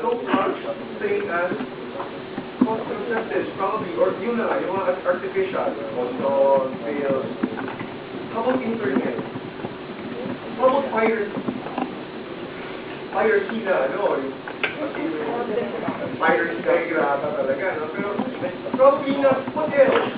no such thing as contraceptives, probably, or yun na, yung mga artificial, condom, pills. How about internet? How about piracy? Piracy na, ano, yung piracy diagrama talaga, no? Pero probably not. What else?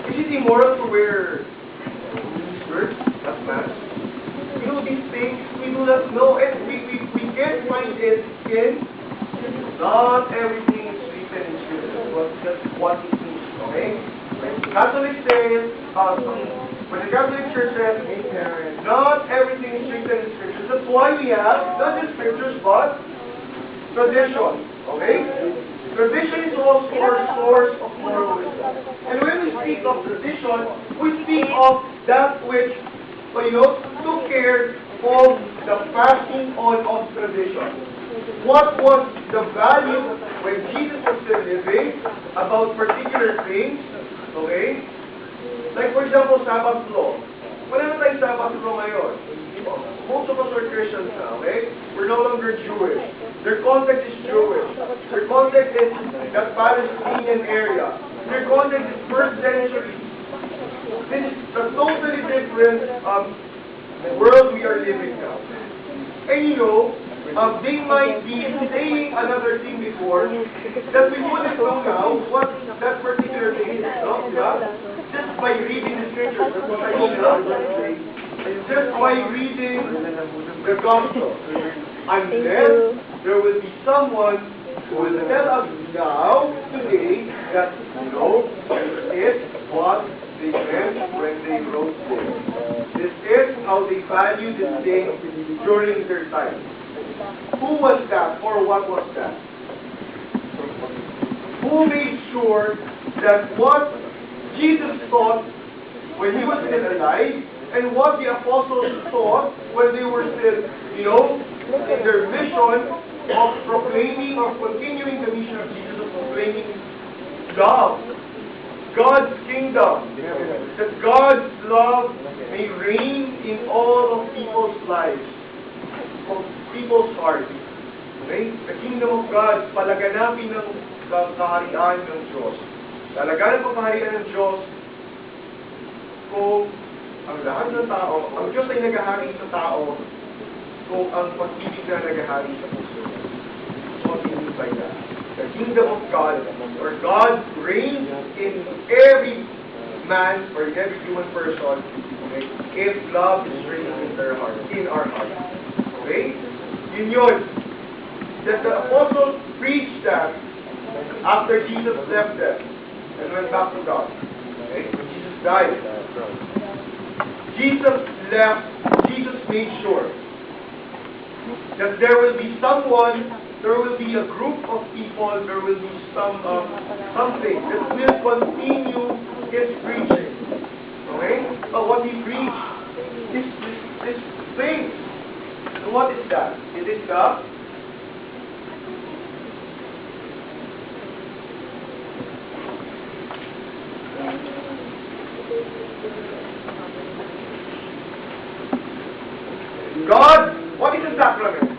Is it immoral to wear skirts, not masks? You know, these things, we do not know, and we can't find it in, not everything is written in Scripture, but just what it means, okay? Catholic says, when the Catholic Church says, not everything is written in Scripture. That's why we have, not just Scriptures, but tradition, okay? Tradition is also our source of moral wisdom. And when we speak of tradition, we speak of that which, took care of the passing on of tradition. What was the value when Jesus was still living about particular things, okay? Like for example, Sabbath law. Wala na tayong Sabbath law ngayon. Most of us are Christians now, okay? We're no longer Jewish. Their context is Jewish. Their context is that Palestinian area. Their context is first century. This is a totally different world we are living now. And they might be saying another thing before that we wouldn't know now what that particular thing is, no? Yeah? Just by reading the scriptures, that's what I mean, just by reading the gospel. Unless there will be someone who will tell us now, today, that, this is what they meant when they wrote this. This is how they valued this thing during their time. Who was that, or what was that? Who made sure that what Jesus taught when he was still alive, and what the apostles taught when they were still, in their mission of proclaiming, of continuing the mission of Jesus, of proclaiming love, God's kingdom, that God's love may reign in all of people's lives, of people's hearts. Okay? The kingdom of God, palaganapin ng kaharian ng Diyos. Talaga ng kaharian ng Diyos kung ang lahat ng tao, ang Diyos ay naghahari sa tao kung ang pag-ibig na naghahari sa puso. So, what do you mean by that? The kingdom of God, or God reigns in every man or in every human person, okay, if love is reigning in their heart, in our hearts. Okay? Yun. That the apostles preached that after Jesus left them and went back to God. Okay? When Jesus died. Jesus made sure that there will be someone, there will be a group of people, there will be something that will continue his preaching. Okay? But what he preached is this thing. So what is that? It is the God. What is a sacrament?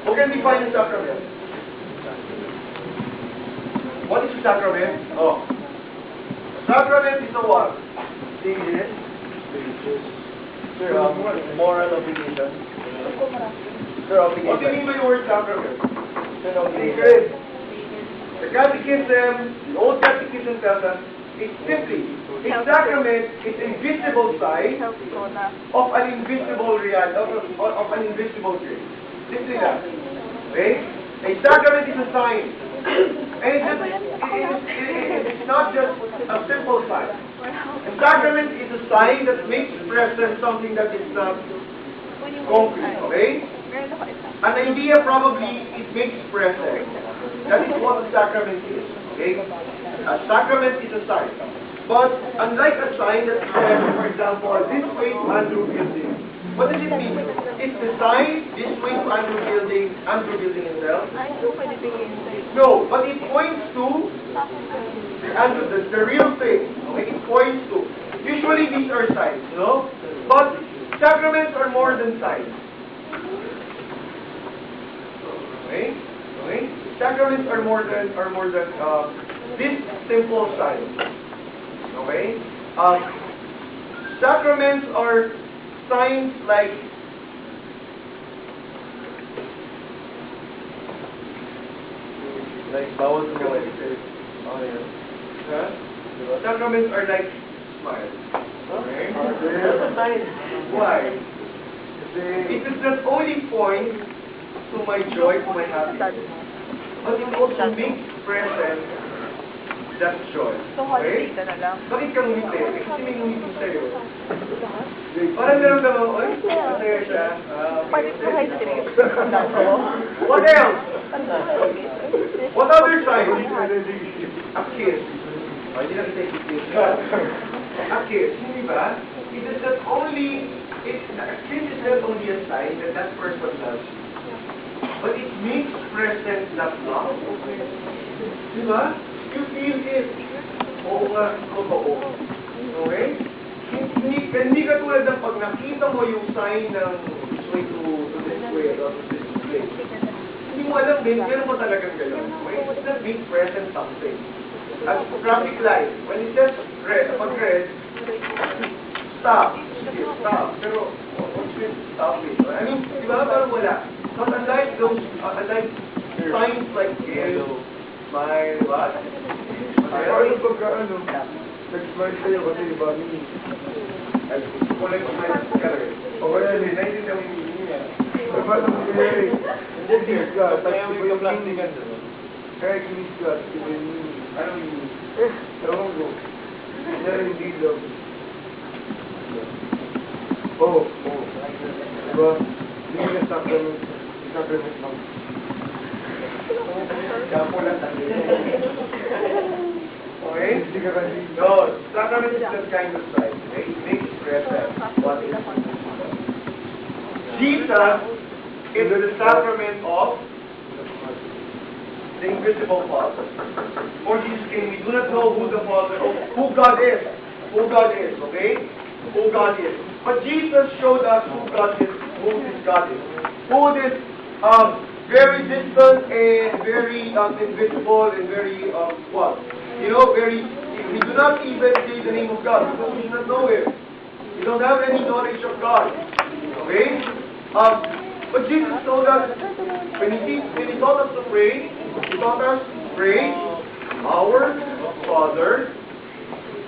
Who can define a sacrament? What is a sacrament? Oh. A sacrament is a what? Sir, moral obligation. Sir, obligation. What do you mean by the word sacrament? Sir, obligation. The Catechism, the Old Catechism tells us, it's simply, a sacrament is a visible sign of an invisible reality, of an invisible grace. Simply that. Okay? A sacrament is a sign. And it's not just a simple sign. A sacrament is a sign that makes present something that is not concrete. Okay? An idea probably it makes present. That is what a sacrament is. Okay? A sacrament is a sign. But unlike a sign that says, for example, this way to Andrew Building, what does it mean? It's the sign, this way to Andrew Building itself? No, but it points to the real thing. Okay? It points to. Usually these are signs, But sacraments are more than signs. Okay? Okay? Sacraments are more than this simple sign. Okay? Sacraments are signs like bawal tumawa. Oh, yeah. huh? Sacraments are like smile. Okay? That's a sign. Why? It does not only point to my joy, to my happiness, but it also makes present that joy. So, holiday ka na lang. Bakit kang ngumiti? Kasi may ngumiti sa'yo. Parang meron ka mga, oy, masaya siya. Pwede po high street. What else? What other sign? A kiss. Oh, hindi na kita i-kiss. A kiss, hindi ba? It is not only, a kiss is not only a sign that that person loves you, but it makes present that love. Di ba? You feel it. Oo nga, totoo. Okay? Hindi ka tulad ng pag nakita mo yung sign ng this way to this way, or to this place. Hindi mo alam din, meron mo talagang gano'n. Okay? It's not being present something. At traffic light, when it says red, pag red, stop. Sige, stop. Pero, what's with stop it? I mean, di ba? Parang wala. But unlike those, unlike signs like kiss, smile, what? Paano pagka, nag-smile sa'yo kasi iba ni... Ay, kulay ko smile ka rin. O wala din, naiintindihan mo yung meaning niya. Paano mo kaya hindi kiss ka, tapos iba yung plastikan doon. Kaya kiss ka, iba yung meaning. Anong meaning? Ewan ko. Kaya hindi love. Oo. Diba? Hindi ka sacrament. Sacrament lang. Kapo lang tayo. Okay? Hindi ka kasi... No, sacrament is that kind of sign. Okay? It makes present what is. Jesus is the sacrament of the invisible Father. For Jesus came, we do not know who the Father, who God is. Who God is, okay? Who God is. But Jesus showed us who God is, who this God is. Who this very distant and very invisible and very what? You know, very, we do not even say the name of God because we do not know Him. We don't have any knowledge of God. Okay? But Jesus told us, when He taught us to pray, He taught us, pray, our Father,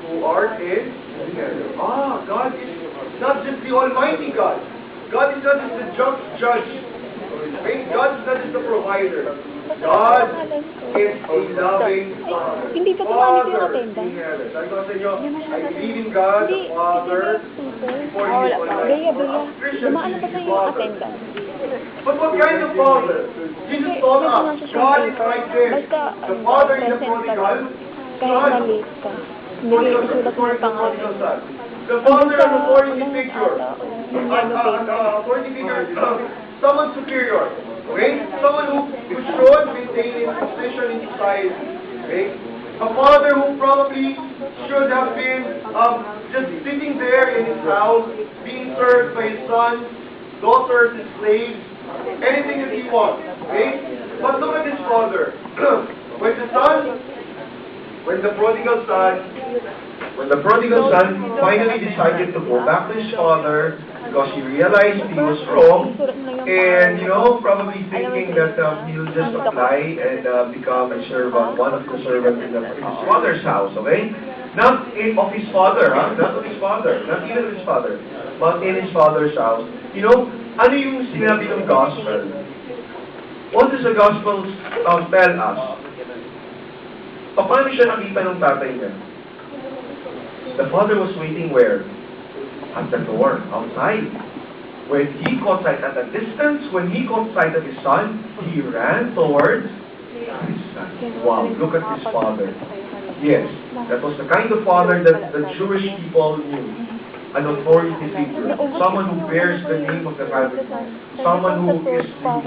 who art in heaven. God is not just the Almighty God. God is not just the just judge. Okay? God is not just the provider. God is a loving Father. Hindi pa Father tumalik yung in attendance. heaven. Sabi ko sa inyo, I believe in God, the Father, for He is Almighty. Christians Dumaan na pa believe in sa yung Father. attendance. But what kind of Father? Jesus told us, God is right there. The Father is the prodigal Kahit Son. na-late ka. Hindi, isulat mo yung pangalan. The Father, an authority figure. Yung yellow paper. Authority figure, someone superior. Okay? Someone who should maintain his position in society. Okay? A father who probably should have been just sitting there in his house, being served by his sons, daughters, and slaves, anything that he wants. Okay? But look at this father. When the prodigal son finally decided to go back to his father because he realized he was wrong, and probably thinking that he'll just apply and become a servant, one of the servants in his father's house, okay? Not of his father, not of his father, not even of his father, but in his father's house. Ano yung sinabi ng gospel? What does the gospel tell us? Paano siya nakita ng tatay niya? The father was waiting where? At the door, outside. When he caught sight at a distance, when he caught sight of his son, he ran towards his son. Wow, look at his father. Yes, that was the kind of father that the Jewish people knew. An authority figure, someone who bears the name of the family, someone who is the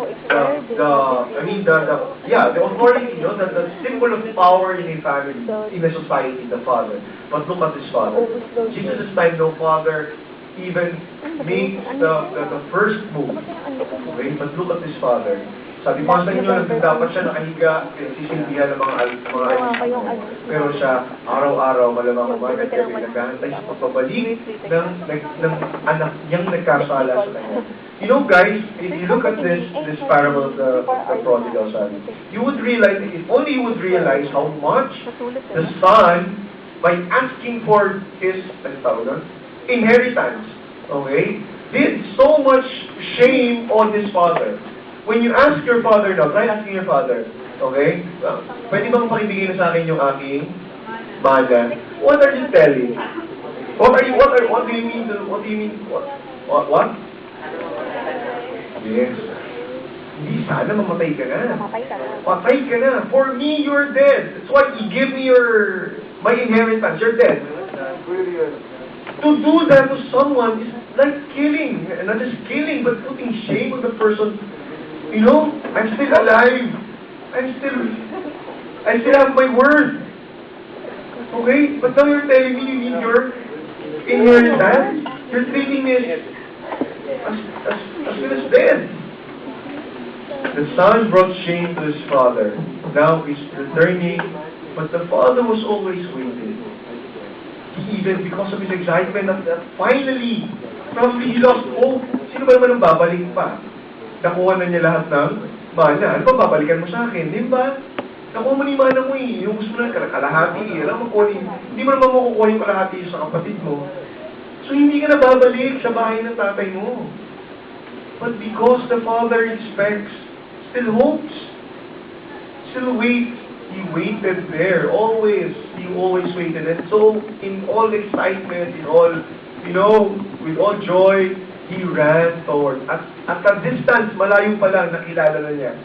authority, the symbol of power in a family, in a society, the father. But look at his father. Jesus' time, no father even makes the first move. Okay, but look at his father. Sabi ko sa inyo, nandun dapat siya nakahiga, sisilbihan ng mga Gawa ko yung ano. pero siya, araw-araw, malamang umaga, gabi, naghahantay sa pagbabalik ng anak niyang nagkasala sa kanya. You know, guys, if you look at this parable of the prodigal son, you would realize, if only you would realize how much the son, by asking for his inheritance, okay, did so much shame on his father. When you ask your father now, try asking your father, okay? Pwede bang pakibigay na sa akin yung aking mana? What are you telling? What do you mean? What? Yes. Hindi sana mamatay ka na. Mamatay ka na. Patay ka na. For me, you're dead. That's why you give me my inheritance. You're dead. To do that to someone is like killing. And not just killing, but putting shame on the person. You know, I'm still alive. I still have my worth. Okay? But now you're telling me you need your inheritance? You're treating me as good as dead. The son brought shame to his father. Now he's returning, but the father was always waiting. Even because of his excitement that finally, probably he lost hope. Sino ba naman ang babalik pa? Nakuha na niya lahat ng mana. Ano ba, babalikan mo sa akin? Di ba? Nakuha mo ni mana mo eh. Yung gusto mo na kalahati eh. Alam mo, hindi mo naman makukuha yung kalahati sa kapatid mo. So, hindi ka na babalik sa bahay ng tatay mo. But because the father expects, still hopes, still waits, he waited there. Always. He always waited. And so, in all excitement, in all, with all joy, he ran toward. At a distance, malayo pa lang, nakilala na niya.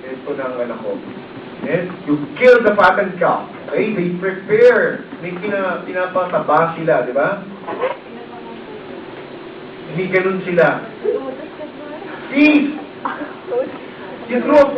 Ito na ang anak ko. And you kill the fattened calf. Okay? They prepare. May pinapataba sila, di ba? Hindi ganun sila. See? You throw